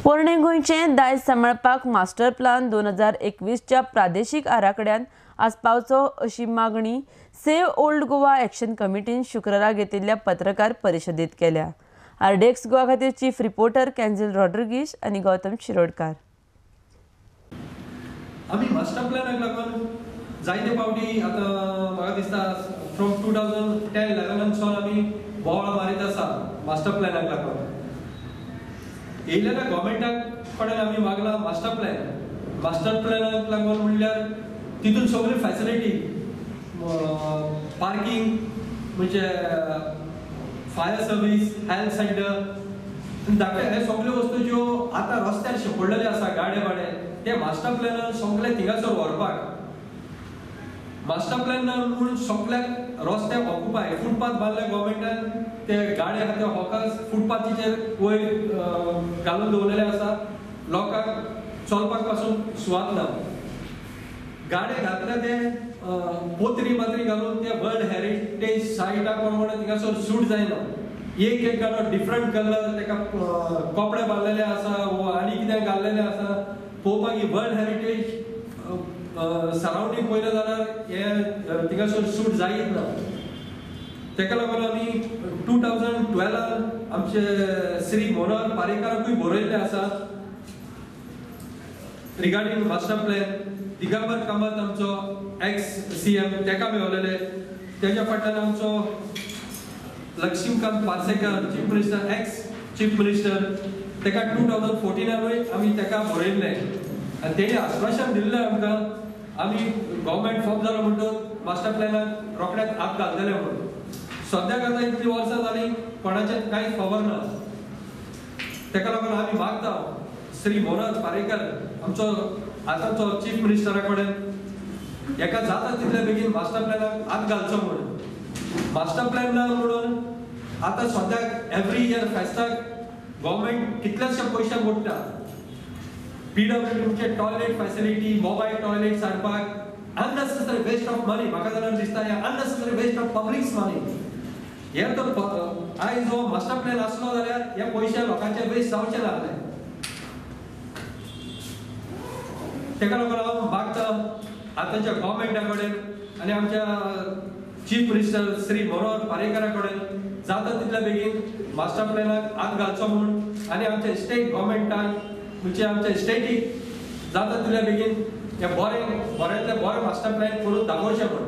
पोरणे गोंयचें दायज सांबाळपाक मास्टर प्लान 2021च्या प्रादेशीक आराखड्यान आसपावचो अशी मागणी सेव्ह ओल्ड गोवा एक्शन कमिटीन शुक्रारा घेतिल्ल्या पत्रकार परिशदेंत केल्या. आरडीएक्स गोवा खातीर चीफ रिपोर्टर कॅन्झल रॉड्रिगीस आनी गौतम शिरोडकार. आमी मास्टर प्लॅनाक लागून जायते फावटी आतां म्हाका दिसता फ्रॉम 2010-11 आमी बोवाळ मारीत आसा मास्टर प्लॅनाक लागून. येयल्या गव्हर्मेंटाक कडेन आमी मागला मास्टर प्लॅनाक लागून म्हणल्यार तितून सगळी फॅसिलिटी पार्किंग म्हणजे फायर सर्वीस हेल्थ सेंटर धाकटे हे सगळ्यो वस्तू ज्यो आतां रस्त्यार शेपडलेले आसा गाडे ते मास्टर प्लॅनान सगळे थिंगासर व्हरपाक मास्टर प्लॅन म्हणून सगळ्याक रस्ते ऑक्युपाय फुटपाथ बांदले गव्हर्मेंटान ते गाडे आहा ते हॉकार्स फुटपाथीचेर वयर घालून दवरलेले आसा लोकांक चलपाक पासून सुवात ना. गाडे घातले ते पोतरी घालून ते वर्ल्ड हेरिटेज सायटा प्रमाणे थिंगासर शूट जायना. एक गाडो डिफरंट कलर तेका कपडे बांदलेले आसा वो आनी कितें घाल्लेले आसा पळोवपाक ही वर्ल्ड हेरिटेज सराउंडिंग पळयलें जाल्यार हे थिंगासर शूट जायत ना. तेका लागून आमी 2012 आमचे श्री मनोहर पारेकराकूय बरयल्लें आसा regarding master plan. Digambar Kamat आमचो एक्स CM तेका मेळलेले. तेच्या फाटल्यान आमचो Laxmikant Parsekar chief minister ex chief minister तेका 2014 आमी तेका बरयल्लें आनी तेणी आश्वासन दिल्लें आमकां आमी गव्हर्मेंट फॉर्म जालो म्हणटून मास्टर प्लॅनाक रोखडेंच हात घालतले म्हणून. सद्याक आतां इतलीं वर्सां जालीं कोणाचें कांयच खबर ना. तेका लागून आमी मागता श्री मनोहर पारेकर आमचो आतांचो चीफ मिनिस्टरा कडेन हेका जाता तितले बेगीन मास्टर प्लॅनाक हात घालचो म्हणून. मास्टर प्लॅन ना म्हणून आतां सद्याक एवरी इयर फेस्ताक गव्हर्मेंट कितलेशे पयशे मोडटा. PWDचे टॉयलेट फॅसिलिटी मोबायल टॉयलेट्स हाडपाक अननेसेसरी वेस्ट ऑफ मनी म्हाका जाल्यार दिसता हे अननेसेसरी वेस्ट ऑफ पब्लिक्स मनी. हे तर आयज जो मास्टर प्लॅन आसलो जाल्यार हे पयशे लोकांचे वेस्ट जावचे नासले. तेका लागून हांव मागता आतांच्या गव्हर्मेंटा कडेन आनी आमच्या चीफ मिनिस्टर श्री मनोहर पारेकरा कडेन जाता तितले बेगीन मास्टर प्लॅनाक हात घालचो म्हणून आनी आमच्या स्टेट गव्हर्मेंटान म्हणजे आमच्या स्टेटीक जाता तितले बेगीन हे बरेंतले बरें मास्टर प्लॅन करून दाखोवचें म्हणून.